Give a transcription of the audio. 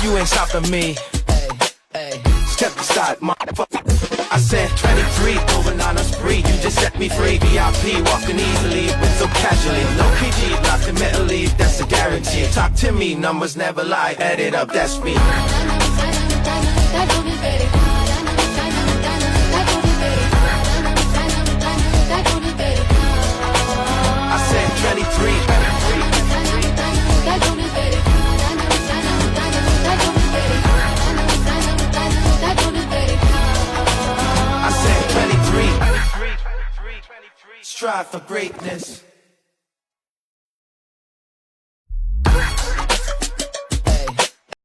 You ain't stopping me. Step aside, motherfucker. I said 23, moving on a spree. You just set me free. VIP, walking easily, but so casually. No PG, not committal leave, that's a guarantee. Talk to me, numbers never lie. Add it up, that's me. I said 23. I said 23. Strive for greatness.